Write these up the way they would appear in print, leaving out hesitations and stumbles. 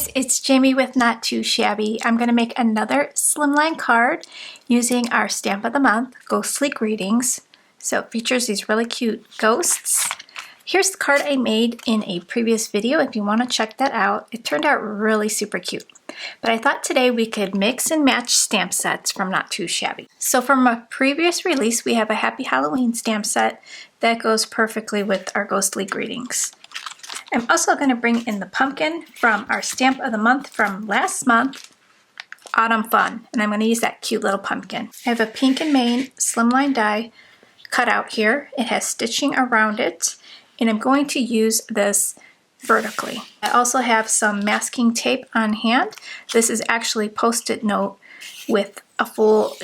guys, it's Jamie with Not Too Shabby. I'm going to make another Slimline card using our stamp of the month, Ghostly Greetings. So it features these really cute ghosts. Here's the card I made in a previous video if you want to check that out. It turned out really super cute. But I thought today we could mix and match stamp sets from Not Too Shabby. So from a previous release, we have a Happy Halloween stamp set that goes perfectly with our Ghostly Greetings. I'm also going to bring in the pumpkin from our stamp of the month from last month, Autumn Fun, and I'm going to use that cute little pumpkin. I have a pink and Maine Slimline die cut out here. It has stitching around it, and I'm going to use this vertically. I also have some masking tape on hand. This is actually Post-it note with a full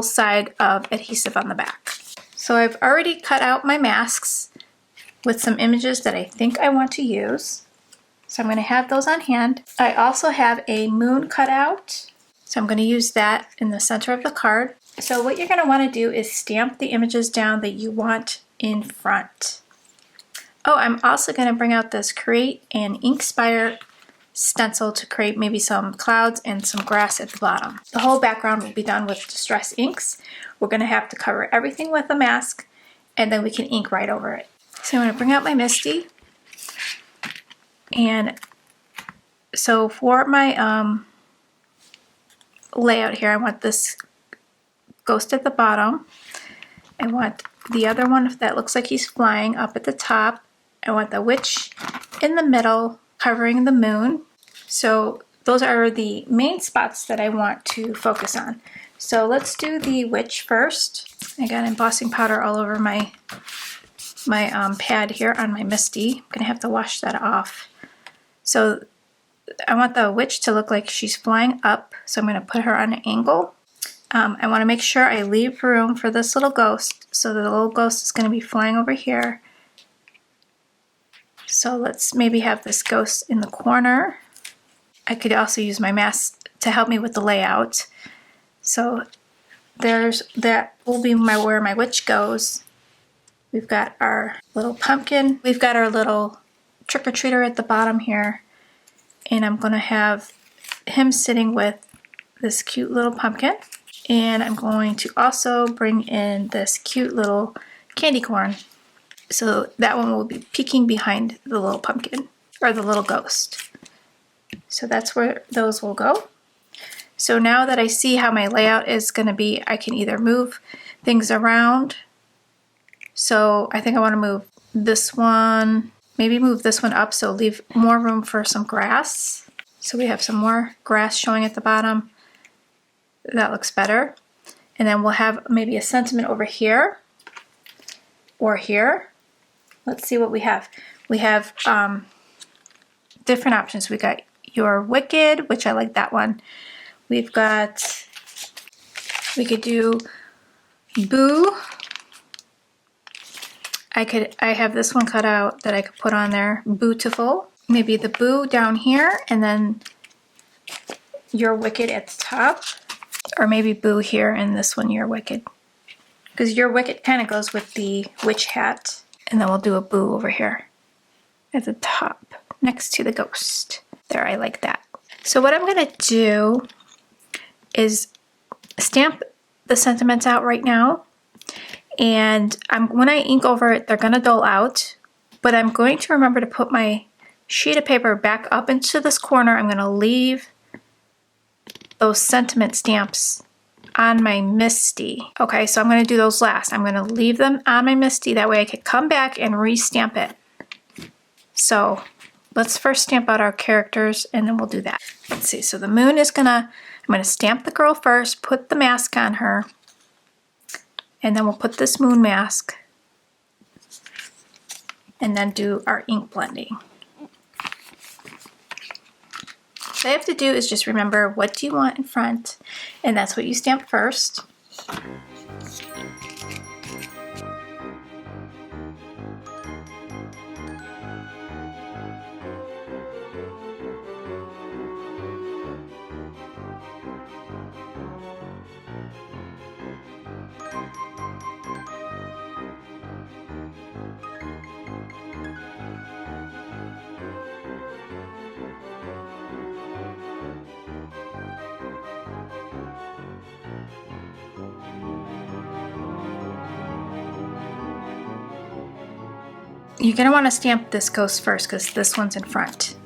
side of adhesive on the back. So I've already cut out my masks with some images that I think I want to use. So I'm going to have those on hand. I also have a moon cut out. So I'm going to use that in the center of the card. So what you're going to want to do is stamp the images down that you want in front. Oh, I'm also going to bring out this Create and Inkspire stencil to create maybe some clouds and some grass at the bottom. The whole background will be done with Distress inks. We're going to have to cover everything with a mask, and then we can ink right over it. So I'm going to bring out my Misty, and so for my layout here, I want this ghost at the bottom. I want the other one that looks like he's flying up at the top. I want the witch in the middle covering the moon. So those are the main spots that I want to focus on. So let's do the witch first. I got embossing powder all over my pad here on my Misty. I'm gonna have to wash that off. So I want the witch to look like she's flying up, so I'm gonna put her on an angle. I want to make sure I leave room for this little ghost, so the little ghost is gonna be flying over here. So let's maybe have this ghost in the corner. I could also use my mask to help me with the layout. So that will be where my witch goes. We've got our little pumpkin. We've got our little trick-or-treater at the bottom here. And I'm going to have him sitting with this cute little pumpkin. And I'm going to also bring in this cute little candy corn. So that one will be peeking behind the little pumpkin, or the little ghost. So that's where those will go. So now that I see how my layout is going to be, I can either move things around. So I think I want to move this one, maybe move this one up, so leave more room for some grass. So we have some more grass showing at the bottom. That looks better. And then we'll have maybe a sentiment over here or here. Let's see what we have. We have different options. We got You're Wicked, which I like that one. We could do Boo. I have this one cut out that I could put on there, Bootiful. Maybe the Boo down here, and then You're Wicked at the top. Or maybe Boo here, and this one You're Wicked. Because You're Wicked kind of goes with the witch hat. And then we'll do a Boo over here at the top, next to the ghost. There, I like that. So what I'm gonna do is stamp the sentiments out right now. And when I ink over it, they're gonna dull out, but I'm going to remember to put my sheet of paper back up into this corner. I'm gonna leave those sentiment stamps on my Misty. Okay, so I'm gonna do those last. I'm gonna leave them on my Misty, that way I could come back and re-stamp it. So let's first stamp out our characters and then we'll do that. Let's see, so the moon is I'm gonna stamp the girl first, put the mask on her, and then we'll put this moon mask and then do our ink blending. What I have to do is just remember, what do you want in front, and that's what you stamp first. You're gonna want to stamp this ghost first because this one's in front.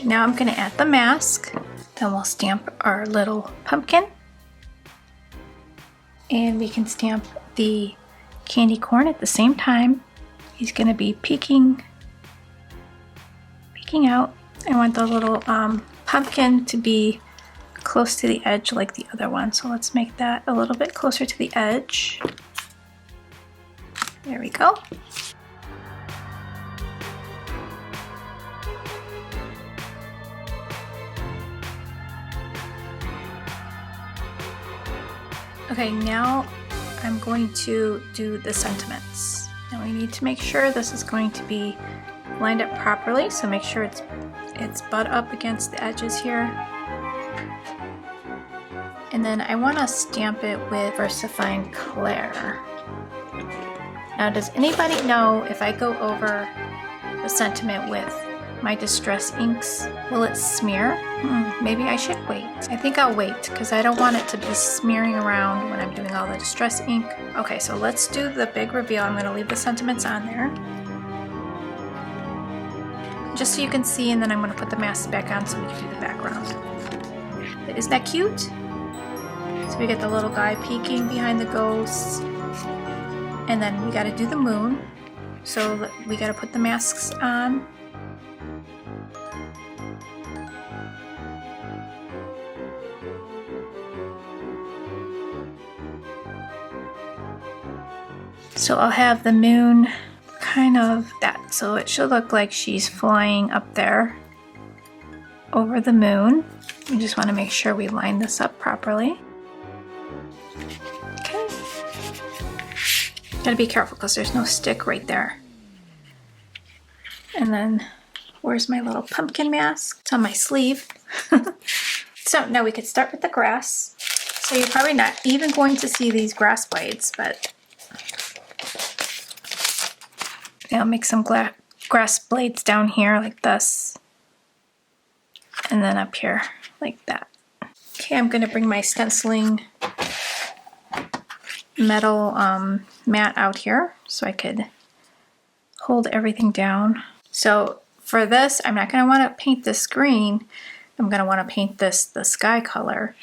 Now I'm going to add the mask, then we'll stamp our little pumpkin, and we can stamp the candy corn at the same time. He's going to be peeking out. I want the little pumpkin to be close to the edge like the other one, so let's make that a little bit closer to the edge. There we go. Okay, now I'm going to do the sentiments. Now we need to make sure this is going to be lined up properly, so make sure it's butt up against the edges here. And then I want to stamp it with VersaFine Clair. Now does anybody know if I go over the sentiment with my Distress inks, will it smear? Maybe I should wait. I think I'll wait because I don't want it to be smearing around when I'm doing all the Distress ink. Okay, so let's do the big reveal. I'm going to leave the sentiments on there, just so you can see, and then I'm going to put the mask back on so we can do the background. But isn't that cute? So we get the little guy peeking behind the ghosts, and then we got to do the moon. So we got to put the masks on. So I'll have the moon kind of that, so it should look like she's flying up there over the moon. We just want to make sure we line this up properly. Okay. Gotta be careful because there's no stick right there. And then, where's my little pumpkin mask? It's on my sleeve. So now we could start with the grass. So you're probably not even going to see these grass blades, but I'll make some grass blades down here like this, and then up here like that. Okay, I'm going to bring my stenciling metal mat out here so I could hold everything down. So for this, I'm not going to want to paint this green. I'm going to want to paint this the sky color.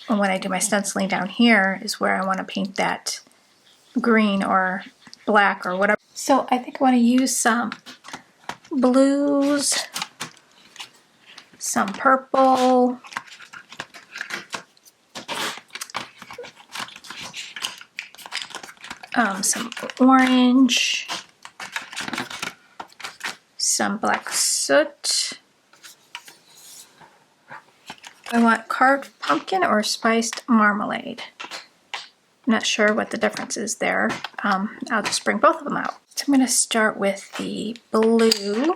And when I do my stenciling down here is where I want to paint that green or black or whatever. So I think I want to use some blues, some purple, some orange, some black soot. I want carved pumpkin or spiced marmalade. I'm not sure what the difference is there. I'll just bring both of them out. So I'm going to start with the blue.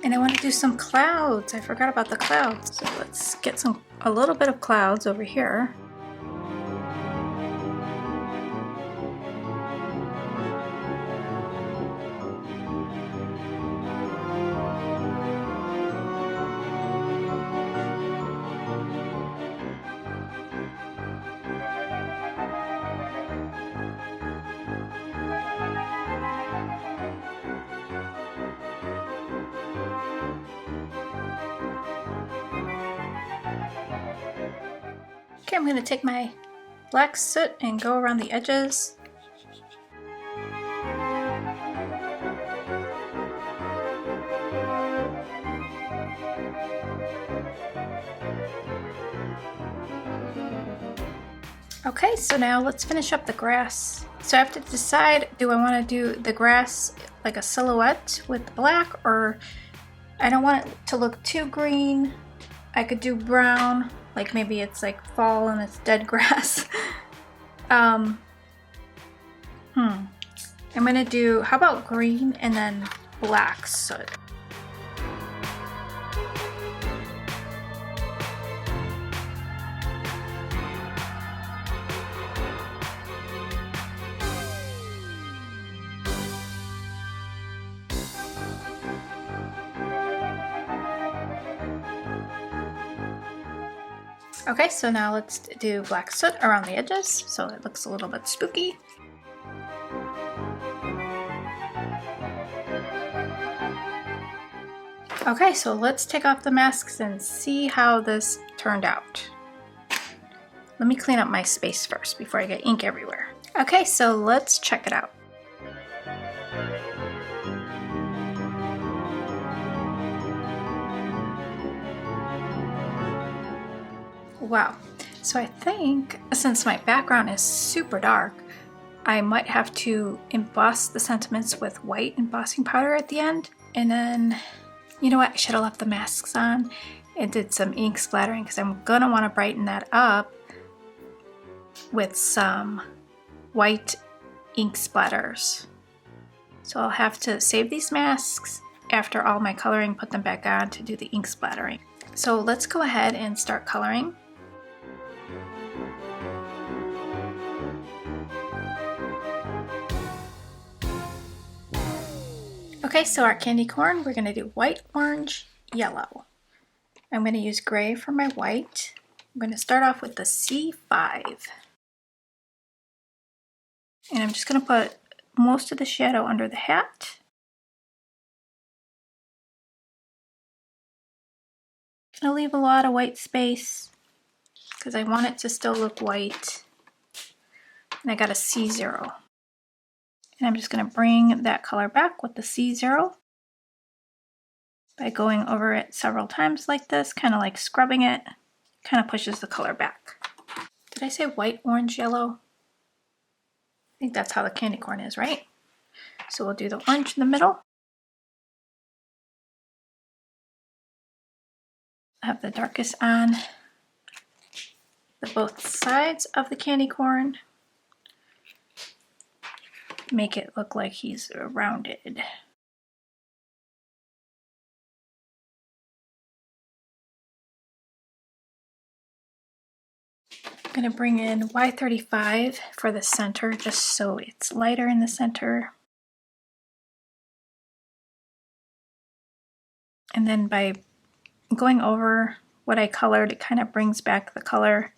And I want to do some clouds. I forgot about the clouds. So let's get a little bit of clouds over here. Okay, I'm going to take my black soot and go around the edges. Okay, so now let's finish up the grass. So I have to decide, do I want to do the grass like a silhouette with black, or I don't want it to look too green. I could do brown, like maybe it's like fall and it's dead grass. I'm gonna do, how about green and then black soot? Okay, so now let's do black soot around the edges so it looks a little bit spooky. Okay, so let's take off the masks and see how this turned out. Let me clean up my space first before I get ink everywhere. Okay, so let's check it out. Wow, so I think since my background is super dark, I might have to emboss the sentiments with white embossing powder at the end. And then, you know what, I should have left the masks on and did some ink splattering because I'm gonna want to brighten that up with some white ink splatters. So I'll have to save these masks after all my coloring, put them back on to do the ink splattering. So let's go ahead and start coloring. Okay, so our candy corn, we're gonna do white, orange, yellow. I'm gonna use gray for my white. I'm gonna start off with the C5. And I'm just gonna put most of the shadow under the hat. Gonna leave a lot of white space because I want it to still look white. And I got a C0. And I'm just going to bring that color back with the C0 by going over it several times like this, kind of like scrubbing it, kind of pushes the color back. Did I say white, orange, yellow? I think that's how the candy corn is, right? So we'll do the orange in the middle. Have the darkest on the both sides of the candy corn. Make it look like he's rounded. I'm going to bring in Y35 for the center just so it's lighter in the center. And then by going over what I colored, it kind of brings back the color.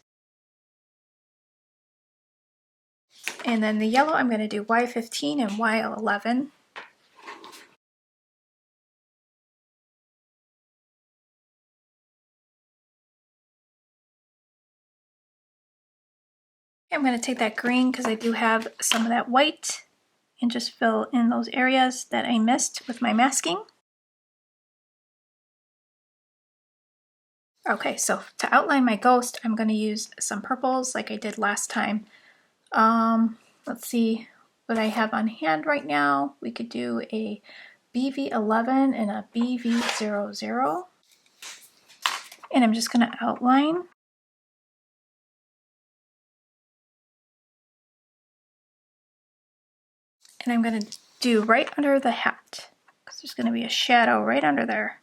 And then the yellow, I'm going to do Y15 and Y11. I'm going to take that green because I do have some of that white and just fill in those areas that I missed with my masking. Okay, so to outline my ghost, I'm going to use some purples like I did last time. Let's see what I have on hand right now. We could do a BV11 and a BV00. And I'm just going to outline. And I'm going to do right under the hat because there's going to be a shadow right under there.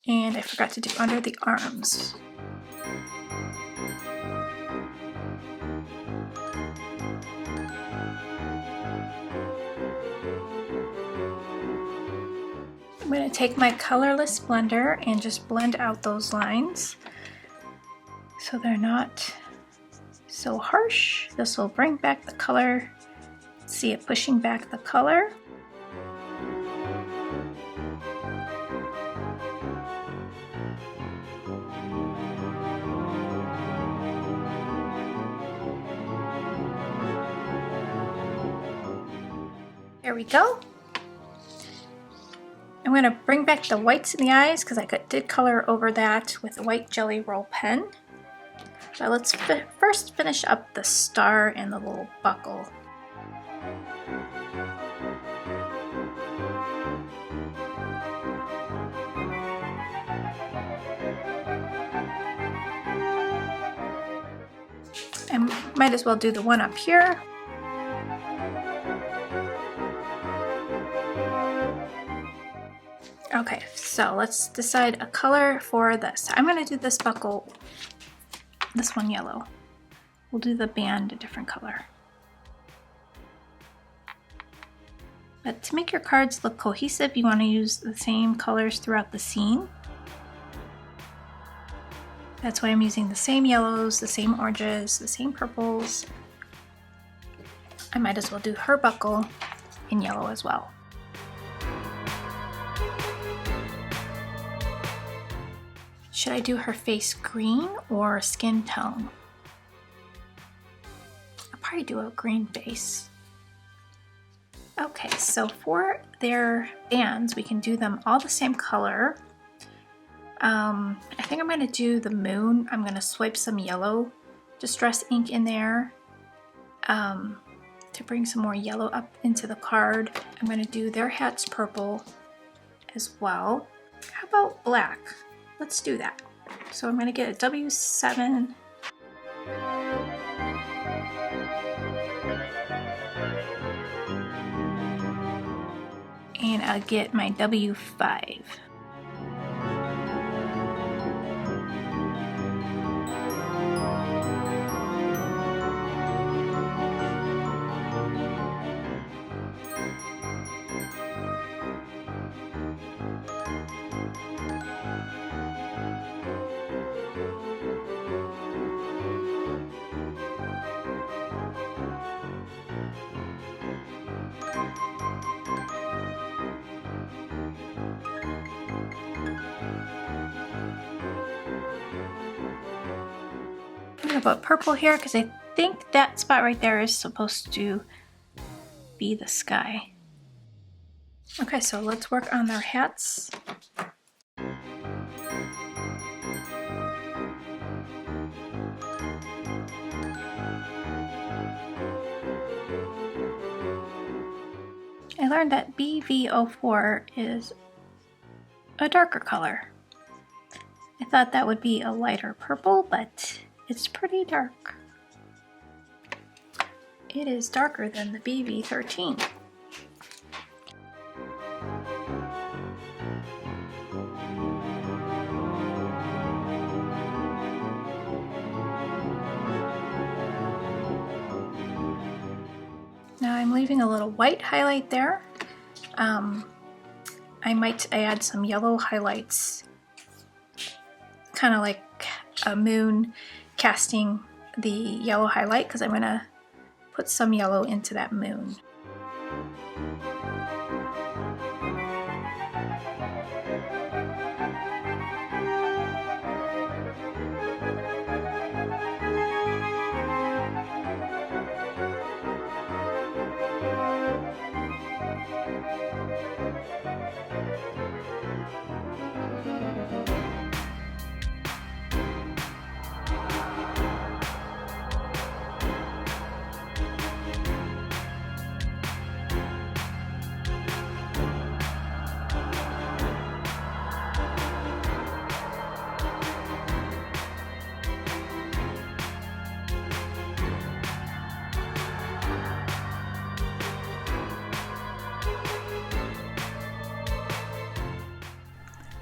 And I forgot to do under the arms. I'm going to take my colorless blender and just blend out those lines so they're not so harsh. This will bring back the color. See it pushing back the color. There we go. I'm going to bring back the whites in the eyes because I did color over that with a white Jelly Roll pen. But let's first finish up the star and the little buckle. I might as well do the one up here. Okay, so let's decide a color for this. I'm gonna do this buckle, this one yellow. We'll do the band a different color. But to make your cards look cohesive, you wanna use the same colors throughout the scene. That's why I'm using the same yellows, the same oranges, the same purples. I might as well do her buckle in yellow as well. Should I do her face green or skin tone? I'll probably do a green base. Okay, so for their bands, we can do them all the same color. I think I'm gonna do the moon. I'm gonna swipe some yellow distress ink in there to bring some more yellow up into the card. I'm gonna do their hats purple as well. How about black? Let's do that. So I'm gonna get a W7. And I'll get my W5. I'm gonna put purple here because I think that spot right there is supposed to be the sky. Okay, so let's work on their hats. I learned that BV04 is a darker color. I thought that would be a lighter purple, but it's pretty dark. It is darker than the BV13. Now I'm leaving a little white highlight there. I might add some yellow highlights, kind of like a moon casting the yellow highlight, because I'm going to put some yellow into that moon.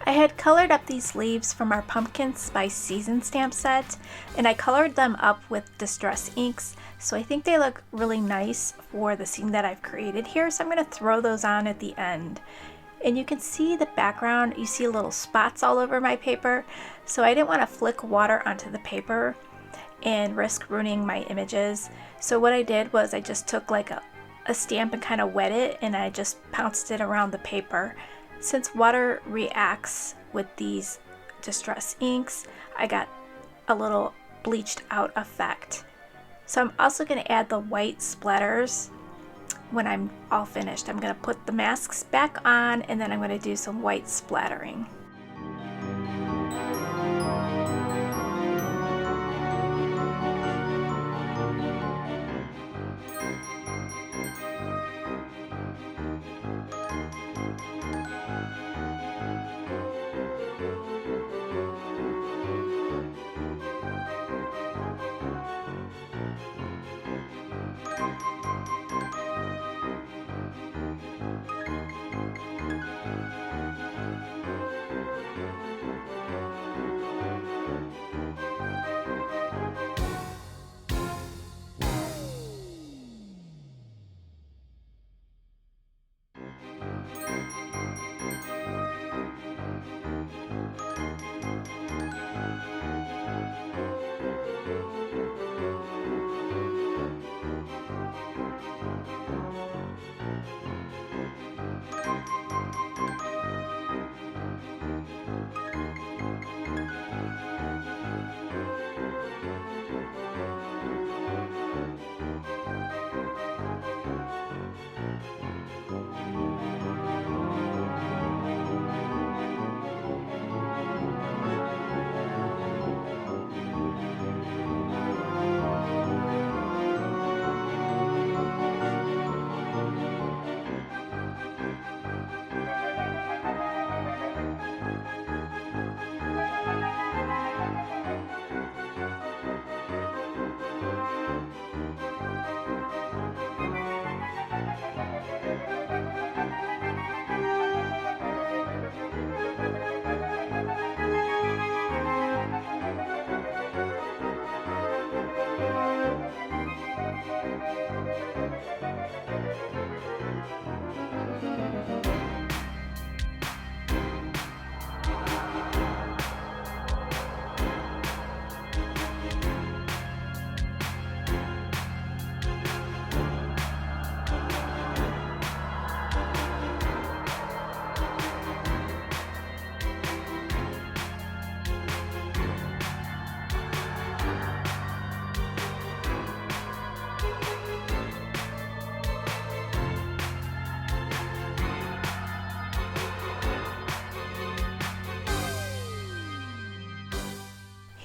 I had colored up these leaves from our Pumpkin Spice Season stamp set, and I colored them up with distress inks, so I think they look really nice for the scene that I've created here, so I'm going to throw those on at the end. And you can see the background, you see little spots all over my paper, so I didn't want to flick water onto the paper and risk ruining my images. So what I did was I just took like a stamp and kind of wet it, and I just pounced it around the paper. Since water reacts with these distress inks, I got a little bleached out effect. So I'm also going to add the white splatters when I'm all finished. I'm going to put the masks back on, and then I'm going to do some white splattering.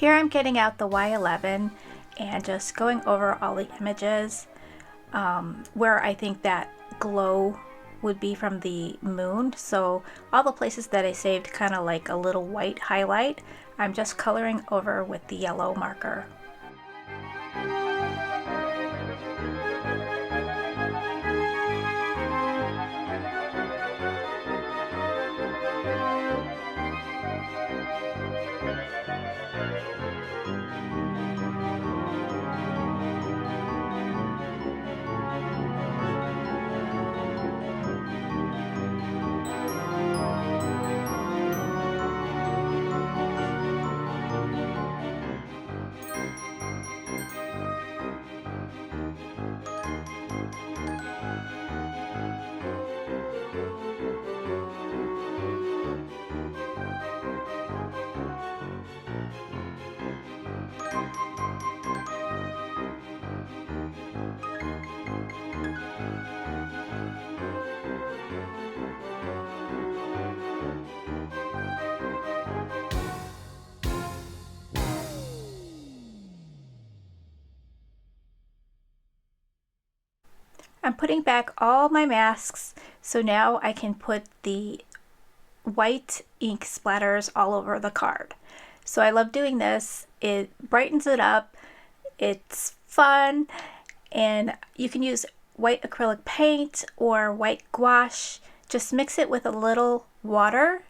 Here I'm getting out the Y11 and just going over all the images where I think that glow would be from the moon. So all the places that I saved kind of like a little white highlight, I'm just coloring over with the yellow marker. I'm putting back all my masks, so now I can put the white ink splatters all over the card. So I love doing this. It brightens it up, it's fun, and you can use white acrylic paint or white gouache. Just mix it with a little water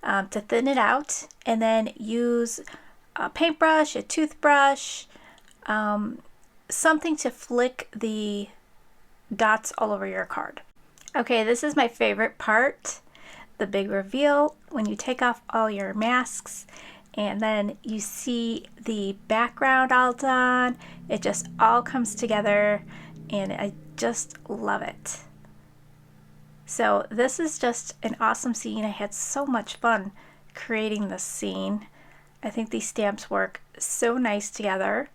to thin it out, and then use a paintbrush, a toothbrush, something to flick the dots all over your card. Okay, this is my favorite part, the big reveal, when you take off all your masks and then you see the background all done. It just all comes together and I just love it. So this is just an awesome scene. I had so much fun creating this scene. I think these stamps work so nice together.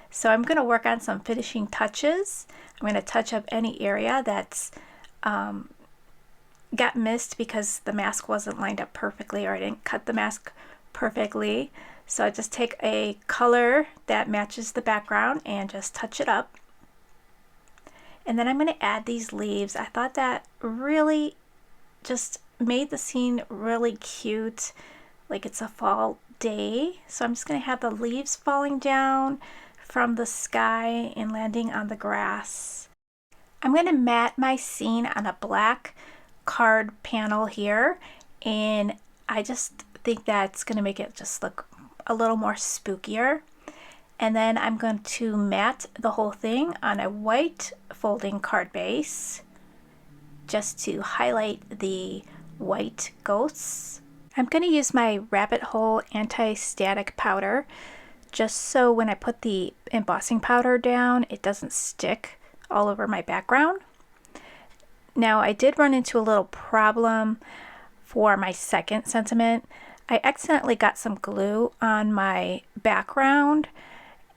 So I'm going to work on some finishing touches. I'm going to touch up any area that's got missed because the mask wasn't lined up perfectly, or I didn't cut the mask perfectly. So I just take a color that matches the background and just touch it up. And then I'm going to add these leaves. I thought that really just made the scene really cute, like it's a fall day. So I'm just going to have the leaves falling down from the sky and landing on the grass. I'm going to mat my scene on a black card panel here, and I just think that's going to make it just look a little more spookier. And then I'm going to mat the whole thing on a white folding card base just to highlight the white ghosts. I'm going to use my rabbit hole anti-static powder just so when I put the embossing powder down, it doesn't stick all over my background. Now, I did run into a little problem for my second sentiment. I accidentally got some glue on my background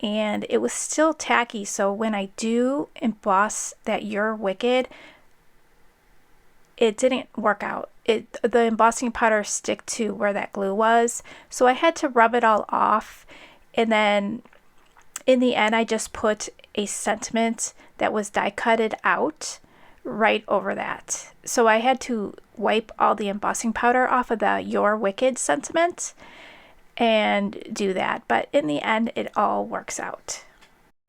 and it was still tacky, so when I do emboss that "You're Wicked," it didn't work out. The embossing powder stick to where that glue was, so I had to rub it all off. And then in the end, I just put a sentiment that was die cutted out right over that. So I had to wipe all the embossing powder off of the "You're Wicked" sentiment and do that. But in the end, it all works out.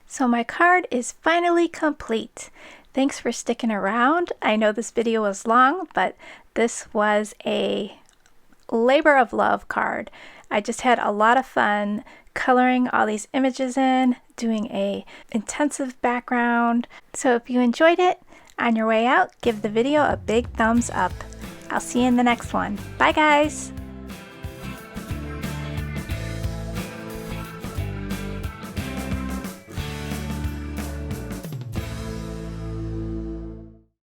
So my card is finally complete. Thanks for sticking around. I know this video was long, but this was a labor of love card. I just had a lot of fun coloring all these images in, doing a intensive background. So if you enjoyed it, on your way out, give the video a big thumbs up. I'll see you in the next one. Bye guys!